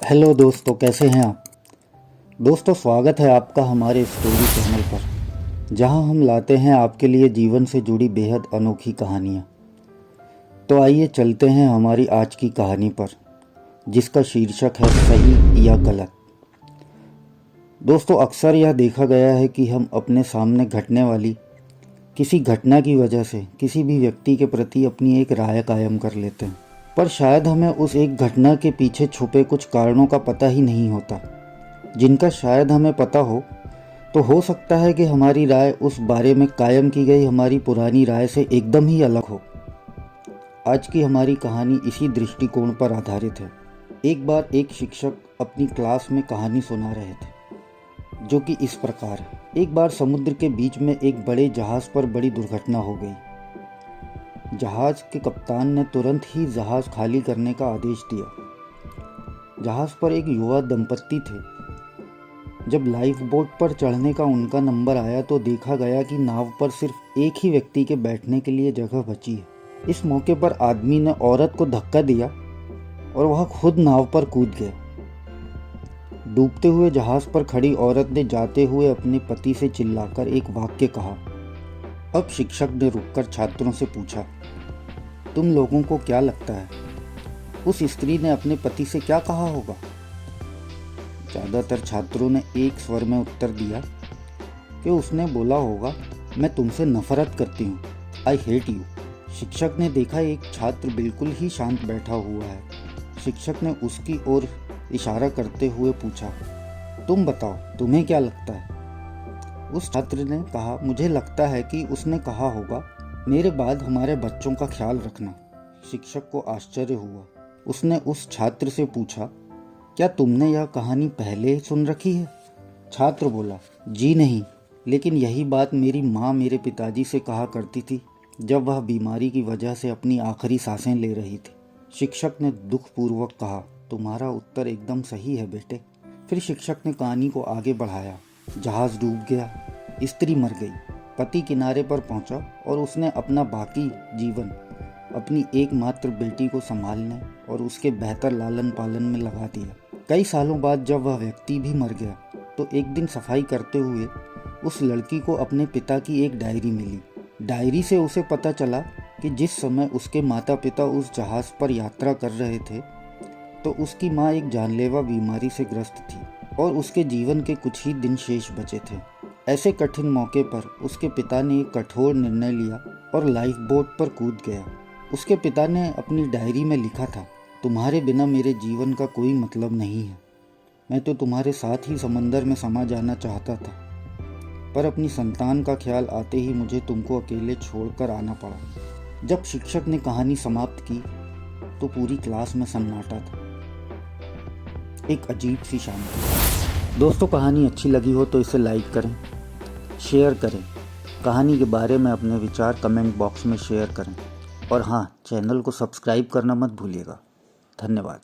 Hello दोस्तों, कैसे हैं आप। दोस्तों, स्वागत है आपका हमारे स्टोरी चैनल पर, जहां हम लाते हैं आपके लिए जीवन से जुड़ी बेहद अनोखी कहानियां। तो आइए चलते हैं हमारी आज की कहानी पर, जिसका शीर्षक है सही या गलत। दोस्तों, अक्सर यह देखा गया है कि हम अपने सामने घटने वाली किसी घटना की वजह से किसी भी व्यक्ति के प्रति अपनी एक राय कायम कर लेते हैं, पर शायद हमें उस एक घटना के पीछे छुपे कुछ कारणों का पता ही नहीं होता, जिनका शायद हमें पता हो सकता है कि हमारी राय उस बारे में कायम की गई हमारी पुरानी राय से एकदम ही अलग हो। आज की हमारी कहानी इसी दृष्टिकोण पर आधारित है। एक बार एक शिक्षक अपनी क्लास में कहानी सुना रहे थे, जो कि इस प्रकार है। एक बार समुद्र के बीच में एक बड़े जहाज पर बड़ी दुर्घटना हो गई। जहाज के कप्तान ने तुरंत ही जहाज खाली करने का आदेश दिया। जहाज पर एक युवा दंपत्ति थे। जब लाइफ बोट पर चढ़ने का उनका नंबर आया तो देखा गया कि नाव पर सिर्फ एक ही व्यक्ति के बैठने के लिए जगह बची है। इस मौके पर आदमी ने औरत को धक्का दिया और वह खुद नाव पर कूद गया। डूबते हुए जहाज पर खड़ी औरत ने जाते हुए अपने पति से चिल्लाकर एक वाक्य कहा। अब शिक्षक ने रुककर छात्रों से पूछा, तुम लोगों को क्या लगता है उस स्त्री ने अपने पति से क्या कहा होगा? ज़्यादातर छात्रों ने एक स्वर में उत्तर दिया कि उसने बोला होगा, मैं तुमसे नफरत करती हूँ, आई हेट यू। शिक्षक ने देखा एक छात्र बिल्कुल ही शांत बैठा हुआ है। शिक्षक ने उसकी ओर इशारा करते हुए पूछा, तुम बताओ, तुम्हें क्या लगता है? उस छात्र ने कहा, मुझे लगता है कि उसने कहा होगा, मेरे बाद हमारे बच्चों का ख्याल रखना। शिक्षक को आश्चर्य हुआ। उसने उस छात्र से पूछा, क्या तुमने यह कहानी पहले सुन रखी है? छात्र बोला, जी नहीं, लेकिन यही बात मेरी माँ मेरे पिताजी से कहा करती थी जब वह बीमारी की वजह से अपनी आखिरी सांसें ले रही थी। शिक्षक ने दुखपूर्वक कहा, तुम्हारा उत्तर एकदम सही है बेटे। फिर शिक्षक ने कहानी को आगे बढ़ाया। जहाज डूब गया, स्त्री मर गई, पति किनारे पर पहुंचा और उसने अपना बाकी जीवन अपनी एकमात्र बेटी को संभालने और उसके बेहतर लालन पालन में लगा दिया। कई सालों बाद जब वह व्यक्ति भी मर गया तो एक दिन सफाई करते हुए उस लड़की को अपने पिता की एक डायरी मिली। डायरी से उसे पता चला कि जिस समय उसके माता पिता उस जहाज पर यात्रा कर रहे थे तो उसकी माँ एक जानलेवा बीमारी से ग्रस्त थी और उसके जीवन के कुछ ही दिन शेष बचे थे। ऐसे कठिन मौके पर उसके पिता ने एक कठोर निर्णय लिया और लाइफ बोट पर कूद गया। उसके पिता ने अपनी डायरी में लिखा था, तुम्हारे बिना मेरे जीवन का कोई मतलब नहीं है। मैं तो तुम्हारे साथ ही समंदर में समा जाना चाहता था, पर अपनी संतान का ख्याल आते ही मुझे तुमको अकेले छोड़कर आना पड़ा। जब शिक्षक ने कहानी समाप्त की तो पूरी क्लास में सन्नाटा था। एक अजीब सी शांति। दोस्तों, कहानी अच्छी लगी हो तो इसे लाइक करें, शेयर करें, कहानी के बारे में अपने विचार कमेंट बॉक्स में शेयर करें और हाँ, चैनल को सब्सक्राइब करना मत भूलिएगा। धन्यवाद।